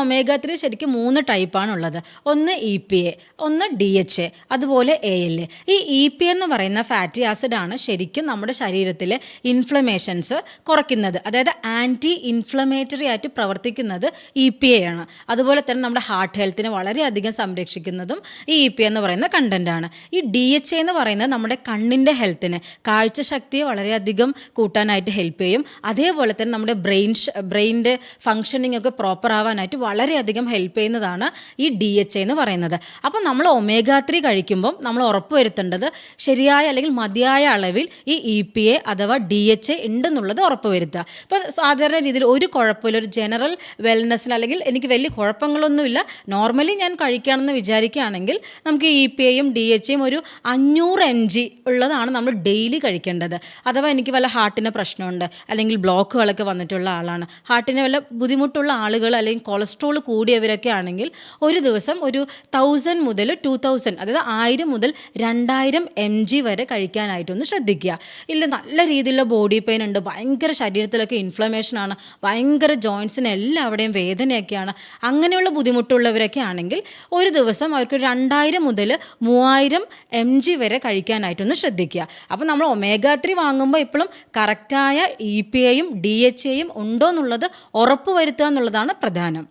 Omega 3 ശരിക്കും 3 ടൈപ്പാണ് ഉള്ളത്. ഒന്ന് EPA, ഒന്ന് DHA, അതുപോലെ ALA. ഈ EPA എന്ന് പറയുന്ന ഫാറ്റി ആസിഡാണ് ശരിക്കും നമ്മുടെ ശരീരത്തിലെ ഇൻഫ്ലമേഷൻസ് കുറയ്ക്കുന്നത്. അതായത് ആൻറ്റി ഇൻഫ്ലമേറ്ററി ആയിട്ട് പ്രവർത്തിക്കുന്നത് EPA ആണ്. അതുപോലെ തന്നെ നമ്മുടെ ഹാർട്ട് ഹെൽത്തിനെ വളരെയധികം സംരക്ഷിക്കുന്നതും ഈ EPA എന്ന് പറയുന്ന കണ്ടൻറ്റാണ്. ഈ DHA എന്ന് പറയുന്നത് നമ്മുടെ കണ്ണിൻ്റെ ഹെൽത്തിനെ, കാഴ്ചശക്തിയെ വളരെയധികം കൂട്ടാനായിട്ട് ഹെൽപ്പ് ചെയ്യും. അതേപോലെ തന്നെ നമ്മുടെ ബ്രെയിനിൻ്റെ ഫങ്ഷനിങ് ഒക്കെ പ്രോപ്പർ ആവാനായിട്ട് വളരെയധികം ഹെൽപ്പ് ചെയ്യുന്നതാണ് ഈ DHA എന്ന് പറയുന്നത്. അപ്പോൾ നമ്മൾ ഒമേഗ 3 കഴിക്കുമ്പം നമ്മൾ ഉറപ്പ് വരുത്തേണ്ടത് ശരിയായ അല്ലെങ്കിൽ മതിയായ അളവിൽ ഈ EPA അഥവാ DHA ഉണ്ടെന്നുള്ളത് ഉറപ്പ് വരുത്തുക. ഇപ്പോൾ സാധാരണ രീതിയിൽ ഒരു കുഴപ്പമില്ല, ഒരു ജനറൽ വെൽനെസ്സിൽ അല്ലെങ്കിൽ എനിക്ക് വലിയ കുഴപ്പങ്ങളൊന്നുമില്ല, നോർമലി ഞാൻ കഴിക്കുകയാണെന്ന് വിചാരിക്കുകയാണെങ്കിൽ നമുക്ക് ഈ EPAയും DHAയും ഒരു 500 mg ഉള്ളതാണ് നമ്മൾ ഡെയിലി കഴിക്കേണ്ടത്. അഥവാ എനിക്ക് വല്ല ഹാർട്ടിന് പ്രശ്നമുണ്ട് അല്ലെങ്കിൽ ബ്ലോക്കുകളൊക്കെ വന്നിട്ടുള്ള ആളാണ്, ഹാർട്ടിന് വല്ല ബുദ്ധിമുട്ടുള്ള ആളുകൾ അല്ലെങ്കിൽ കൊളസ്ട്രോൾ കൂടിയവരൊക്കെ ആണെങ്കിൽ ഒരു ദിവസം ഒരു 1000 മുതൽ 2000, അതായത് 1000 മുതൽ 2000 mg വരെ കഴിക്കാനായിട്ടൊന്ന് ശ്രദ്ധിക്കുക. ഇല്ല നല്ല രീതിയിലുള്ള ബോഡി പെയിൻ ഉണ്ട്, ഭയങ്കര ശരീരത്തിലൊക്കെ ഇൻഫ്ലമേഷനാണ്, ഭയങ്കര ജോയിൻസിന് എല്ലാവിടെയും വേദനയൊക്കെയാണ്, അങ്ങനെയുള്ള ബുദ്ധിമുട്ടുള്ളവരൊക്കെ ആണെങ്കിൽ ഒരു ദിവസം അവർക്ക് 2000 മുതൽ 3000 mg വരെ കഴിക്കാനായിട്ടൊന്ന് ശ്രദ്ധിക്കുക. അപ്പോൾ നമ്മൾ ഒമേഗ 3 വാങ്ങുമ്പോൾ ഇപ്പോഴും കറക്റ്റായ EPAയും DHAയും ഉണ്ടോ എന്നുള്ളത് ഉറപ്പ് വരുത്തുക എന്നുള്ളതാണ് പ്രധാനം.